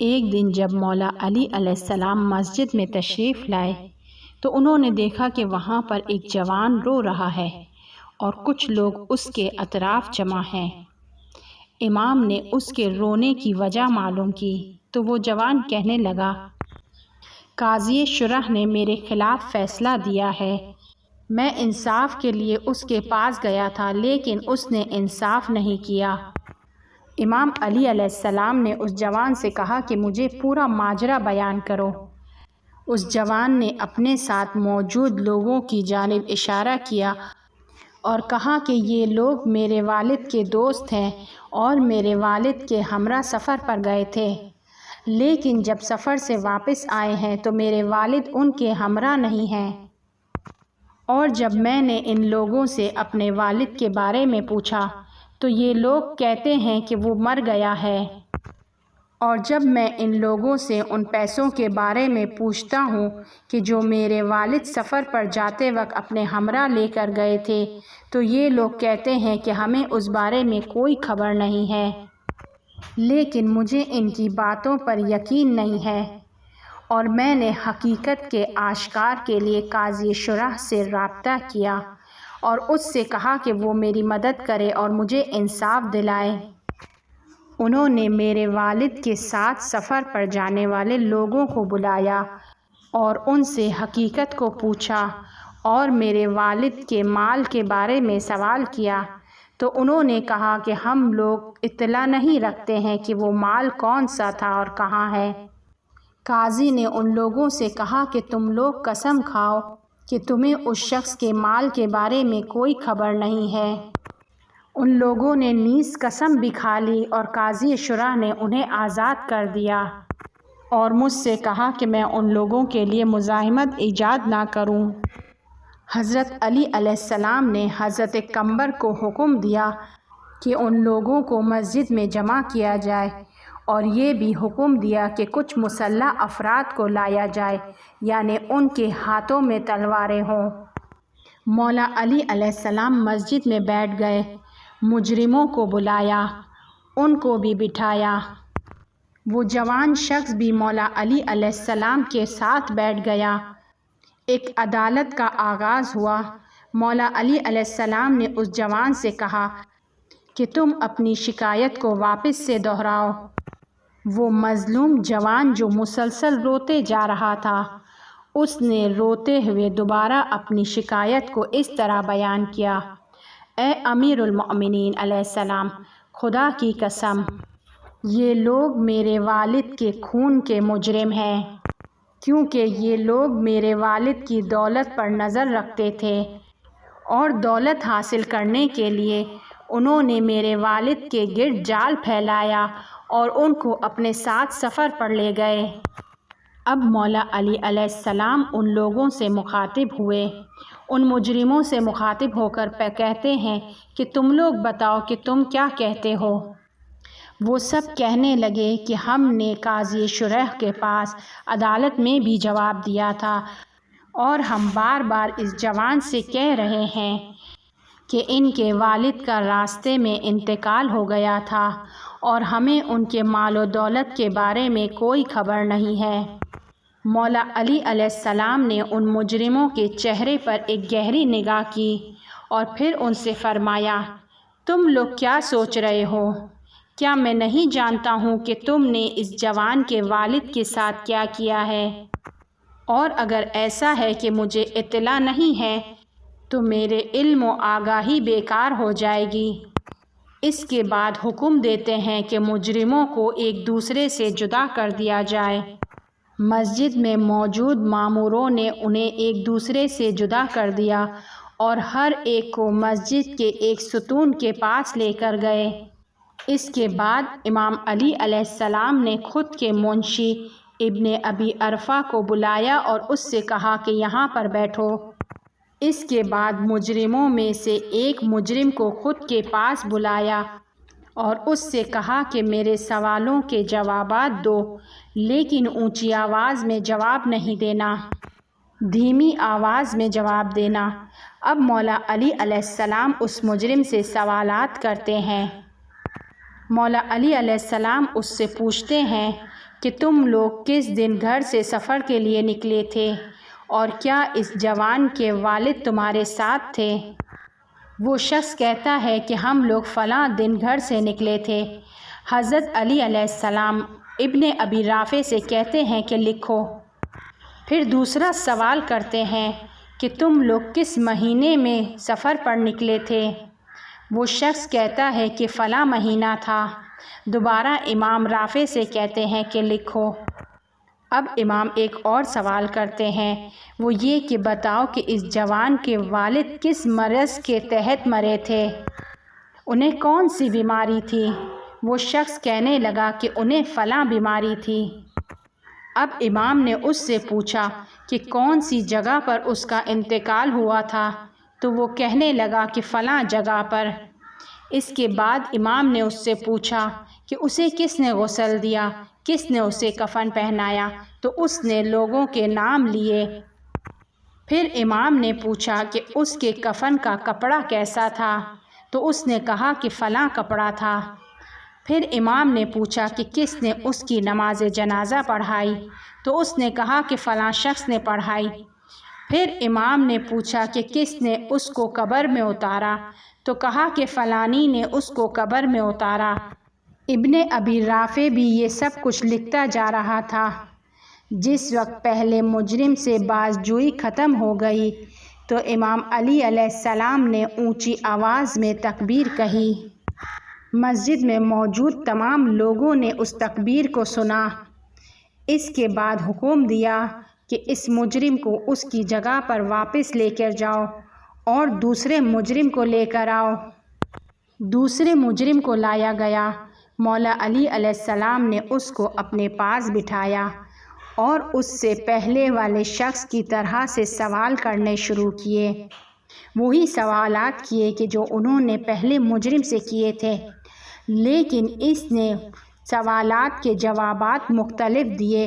ایک دن جب مولا علی علیہ السلام مسجد میں تشریف لائے تو انہوں نے دیکھا کہ وہاں پر ایک جوان رو رہا ہے اور کچھ لوگ اس کے اطراف جمع ہیں۔ امام نے اس کے رونے کی وجہ معلوم کی تو وہ جوان کہنے لگا، قاضی شرح نے میرے خلاف فیصلہ دیا ہے۔ میں انصاف کے لیے اس کے پاس گیا تھا لیکن اس نے انصاف نہیں کیا۔ امام علی علیہ السلام نے اس جوان سے کہا کہ مجھے پورا ماجرا بیان کرو۔ اس جوان نے اپنے ساتھ موجود لوگوں کی جانب اشارہ کیا اور کہا کہ یہ لوگ میرے والد کے دوست ہیں اور میرے والد کے ہمراہ سفر پر گئے تھے، لیکن جب سفر سے واپس آئے ہیں تو میرے والد ان کے ہمراہ نہیں ہیں۔ اور جب میں نے ان لوگوں سے اپنے والد کے بارے میں پوچھا تو یہ لوگ کہتے ہیں کہ وہ مر گیا ہے، اور جب میں ان لوگوں سے ان پیسوں کے بارے میں پوچھتا ہوں کہ جو میرے والد سفر پر جاتے وقت اپنے ہمراہ لے کر گئے تھے تو یہ لوگ کہتے ہیں کہ ہمیں اس بارے میں کوئی خبر نہیں ہے، لیکن مجھے ان کی باتوں پر یقین نہیں ہے، اور میں نے حقیقت کے آشکار کے لیے قاضی شرح سے رابطہ کیا اور اس سے کہا کہ وہ میری مدد کرے اور مجھے انصاف دلائے۔ انہوں نے میرے والد کے ساتھ سفر پر جانے والے لوگوں کو بلایا اور ان سے حقیقت کو پوچھا اور میرے والد کے مال کے بارے میں سوال کیا تو انہوں نے کہا کہ ہم لوگ اطلاع نہیں رکھتے ہیں کہ وہ مال کون سا تھا اور کہاں ہے۔ قاضی نے ان لوگوں سے کہا کہ تم لوگ قسم کھاؤ کہ تمہیں اس شخص کے مال کے بارے میں کوئی خبر نہیں ہے۔ ان لوگوں نے نیز قسم بھی کھا لی اور قاضی شرح نے انہیں آزاد کر دیا اور مجھ سے کہا کہ میں ان لوگوں کے لیے مزاحمت ایجاد نہ کروں۔ حضرت علی علیہ السلام نے حضرت قمبر کو حکم دیا کہ ان لوگوں کو مسجد میں جمع کیا جائے اور یہ بھی حکم دیا کہ کچھ مسلح افراد کو لایا جائے، یعنی ان کے ہاتھوں میں تلواریں ہوں۔ مولا علی علیہ السلام مسجد میں بیٹھ گئے، مجرموں کو بلایا، ان کو بھی بٹھایا۔ وہ جوان شخص بھی مولا علی علیہ السلام کے ساتھ بیٹھ گیا۔ ایک عدالت کا آغاز ہوا۔ مولا علی علیہ السلام نے اس جوان سے کہا کہ تم اپنی شکایت کو واپس سے دہراؤ۔ وہ مظلوم جوان جو مسلسل روتے جا رہا تھا، اس نے روتے ہوئے دوبارہ اپنی شکایت کو اس طرح بیان کیا، اے امیر المؤمنین علیہ السلام، خدا کی قسم، یہ لوگ میرے والد کے خون کے مجرم ہیں، کیونکہ یہ لوگ میرے والد کی دولت پر نظر رکھتے تھے اور دولت حاصل کرنے کے لیے انہوں نے میرے والد کے گرد جال پھیلایا اور ان کو اپنے ساتھ سفر پر لے گئے۔ اب مولا علی علیہ السلام ان لوگوں سے مخاطب ہوئے، ان مجرموں سے مخاطب ہو کر کہتے ہیں کہ تم لوگ بتاؤ کہ تم کیا کہتے ہو؟ وہ سب کہنے لگے کہ ہم نے قاضی شرح کے پاس عدالت میں بھی جواب دیا تھا اور ہم بار بار اس جوان سے کہہ رہے ہیں کہ ان کے والد کا راستے میں انتقال ہو گیا تھا اور ہمیں ان کے مال و دولت کے بارے میں کوئی خبر نہیں ہے۔ مولا علی علیہ السلام نے ان مجرموں کے چہرے پر ایک گہری نگاہ کی اور پھر ان سے فرمایا، تم لوگ کیا سوچ رہے ہو؟ کیا میں نہیں جانتا ہوں کہ تم نے اس جوان کے والد کے ساتھ کیا کیا ہے؟ اور اگر ایسا ہے کہ مجھے اطلاع نہیں ہے تو میرے علم و آگاہی بیکار ہو جائے گی۔ اس کے بعد حکم دیتے ہیں کہ مجرموں کو ایک دوسرے سے جدا کر دیا جائے۔ مسجد میں موجود ماموروں نے انہیں ایک دوسرے سے جدا کر دیا اور ہر ایک کو مسجد کے ایک ستون کے پاس لے کر گئے۔ اس کے بعد امام علی علیہ السلام نے خود کے منشی ابن ابی عرفہ کو بلایا اور اس سے کہا کہ یہاں پر بیٹھو۔ اس کے بعد مجرموں میں سے ایک مجرم کو خود کے پاس بلایا اور اس سے کہا کہ میرے سوالوں کے جوابات دو، لیکن اونچی آواز میں جواب نہیں دینا، دھیمی آواز میں جواب دینا۔ اب مولا علی علیہ السلام اس مجرم سے سوالات کرتے ہیں۔ مولا علی علیہ السلام اس سے پوچھتے ہیں کہ تم لوگ کس دن گھر سے سفر کے لیے نکلے تھے اور کیا اس جوان کے والد تمہارے ساتھ تھے؟ وہ شخص کہتا ہے کہ ہم لوگ فلاں دن گھر سے نکلے تھے۔ حضرت علی علیہ السلام ابن ابی رافع سے کہتے ہیں کہ لکھو۔ پھر دوسرا سوال کرتے ہیں کہ تم لوگ کس مہینے میں سفر پر نکلے تھے؟ وہ شخص کہتا ہے کہ فلاں مہینہ تھا۔ دوبارہ امام رافع سے کہتے ہیں کہ لکھو۔ اب امام ایک اور سوال کرتے ہیں، وہ یہ کہ بتاؤ کہ اس جوان کے والد کس مرض کے تحت مرے تھے؟ انہیں کون سی بیماری تھی؟ وہ شخص کہنے لگا کہ انہیں فلاں بیماری تھی۔ اب امام نے اس سے پوچھا کہ کون سی جگہ پر اس کا انتقال ہوا تھا، تو وہ کہنے لگا کہ فلاں جگہ پر۔ اس کے بعد امام نے اس سے پوچھا کہ اسے کس نے غسل دیا، کس نے اسے کفن پہنایا، تو اس نے لوگوں کے نام لیے۔ پھر امام نے پوچھا کہ اس کے کفن کا کپڑا کیسا تھا، تو اس نے کہا کہ فلاں کپڑا تھا۔ پھر امام نے پوچھا کہ کس نے اس کی نماز جنازہ پڑھائی، تو اس نے کہا کہ فلاں شخص نے پڑھائی۔ پھر امام نے پوچھا کہ کس نے اس کو قبر میں اتارا، تو کہا کہ فلانی نے اس کو قبر میں اتارا۔ ابن ابی رافع بھی یہ سب کچھ لکھتا جا رہا تھا۔ جس وقت پہلے مجرم سے باز جوئی ختم ہو گئی تو امام علی علیہ السلام نے اونچی آواز میں تکبیر کہی۔ مسجد میں موجود تمام لوگوں نے اس تکبیر کو سنا۔ اس کے بعد حکم دیا کہ اس مجرم کو اس کی جگہ پر واپس لے کر جاؤ اور دوسرے مجرم کو لے کر آؤ۔ دوسرے مجرم کو لایا گیا۔ مولا علی علیہ السلام نے اس کو اپنے پاس بٹھایا اور اس سے پہلے والے شخص کی طرح سے سوال کرنے شروع کیے۔ وہی سوالات کیے کہ جو انہوں نے پہلے مجرم سے کیے تھے، لیکن اس نے سوالات کے جوابات مختلف دیے۔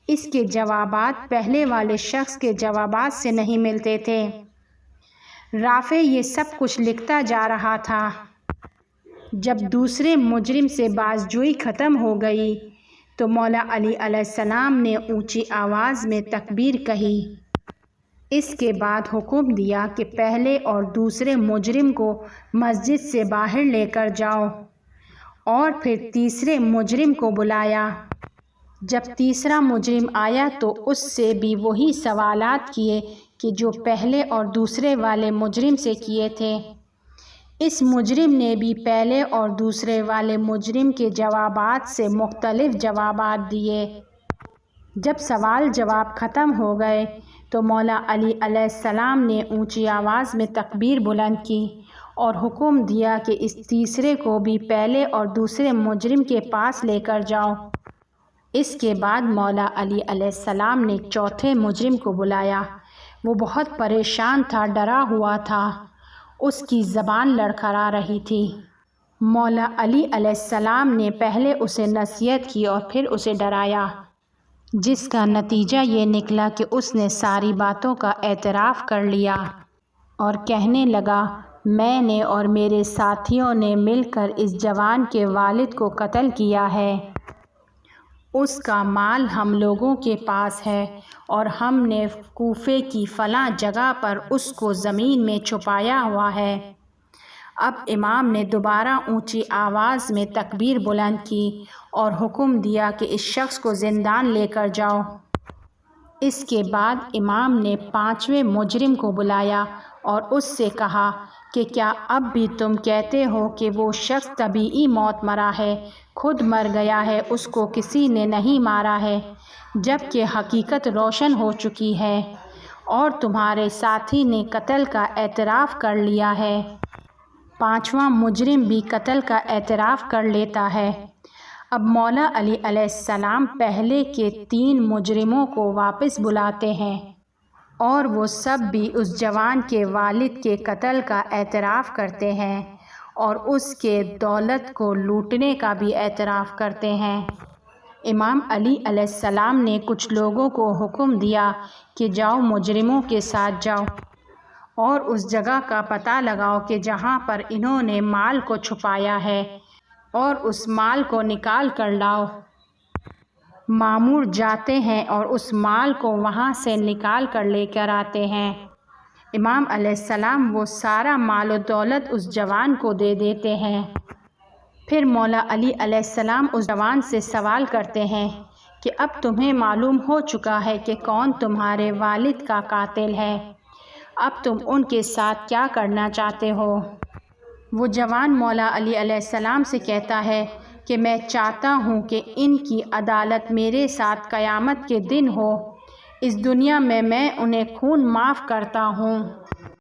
اس کے جوابات پہلے والے شخص کے جوابات سے نہیں ملتے تھے۔ رافع یہ سب کچھ لکھتا جا رہا تھا۔ جب دوسرے مجرم سے باز جوئی ختم ہو گئی تو مولا علی علیہ السلام نے اونچی آواز میں تکبیر کہی۔ اس کے بعد حکم دیا کہ پہلے اور دوسرے مجرم کو مسجد سے باہر لے کر جاؤ، اور پھر تیسرے مجرم کو بلایا۔ جب تیسرا مجرم آیا تو اس سے بھی وہی سوالات کیے کہ جو پہلے اور دوسرے والے مجرم سے کیے تھے۔ اس مجرم نے بھی پہلے اور دوسرے والے مجرم کے جوابات سے مختلف جوابات دیے۔ جب سوال جواب ختم ہو گئے تو مولا علی علیہ السلام نے اونچی آواز میں تکبیر بلند کی اور حکم دیا کہ اس تیسرے کو بھی پہلے اور دوسرے مجرم کے پاس لے کر جاؤ۔ اس کے بعد مولا علی علیہ السلام نے چوتھے مجرم کو بلایا۔ وہ بہت پریشان تھا، ڈرا ہوا تھا، اس کی زبان لڑکھڑا رہی تھی۔ مولا علی علیہ السلام نے پہلے اسے نصیحت کی اور پھر اسے ڈرایا، جس کا نتیجہ یہ نکلا کہ اس نے ساری باتوں کا اعتراف کر لیا اور کہنے لگا، میں نے اور میرے ساتھیوں نے مل کر اس جوان کے والد کو قتل کیا ہے۔ اس کا مال ہم لوگوں کے پاس ہے اور ہم نے کوفے کی فلاں جگہ پر اس کو زمین میں چھپایا ہوا ہے۔ اب امام نے دوبارہ اونچی آواز میں تکبیر بلند کی اور حکم دیا کہ اس شخص کو زندان لے کر جاؤ۔ اس کے بعد امام نے پانچویں مجرم کو بلایا اور اس سے کہا کہ کیا اب بھی تم کہتے ہو کہ وہ شخص طبیعی موت مرا ہے، خود مر گیا ہے، اس کو کسی نے نہیں مارا ہے، جبکہ حقیقت روشن ہو چکی ہے اور تمہارے ساتھی نے قتل کا اعتراف کر لیا ہے؟ پانچواں مجرم بھی قتل کا اعتراف کر لیتا ہے۔ اب مولا علی علیہ السلام پہلے کے تین مجرموں کو واپس بلاتے ہیں اور وہ سب بھی اس جوان کے والد کے قتل کا اعتراف کرتے ہیں اور اس کے دولت کو لوٹنے کا بھی اعتراف کرتے ہیں۔ امام علی علیہ السلام نے کچھ لوگوں کو حکم دیا کہ جاؤ، مجرموں کے ساتھ جاؤ اور اس جگہ کا پتہ لگاؤ کہ جہاں پر انہوں نے مال کو چھپایا ہے۔ اور اس مال کو نکال کر لاؤ۔ مامور جاتے ہیں اور اس مال کو وہاں سے نکال کر لے کر آتے ہیں۔ امام علیہ السلام وہ سارا مال و دولت اس جوان کو دے دیتے ہیں۔ پھر مولا علی علیہ السلام اس جوان سے سوال کرتے ہیں کہ اب تمہیں معلوم ہو چکا ہے کہ کون تمہارے والد کا قاتل ہے، اب تم ان کے ساتھ کیا کرنا چاہتے ہو؟ وہ جوان مولا علی علیہ السلام سے کہتا ہے کہ میں چاہتا ہوں کہ ان کی عدالت میرے ساتھ قیامت کے دن ہو، اس دنیا میں انہیں خون معاف کرتا ہوں۔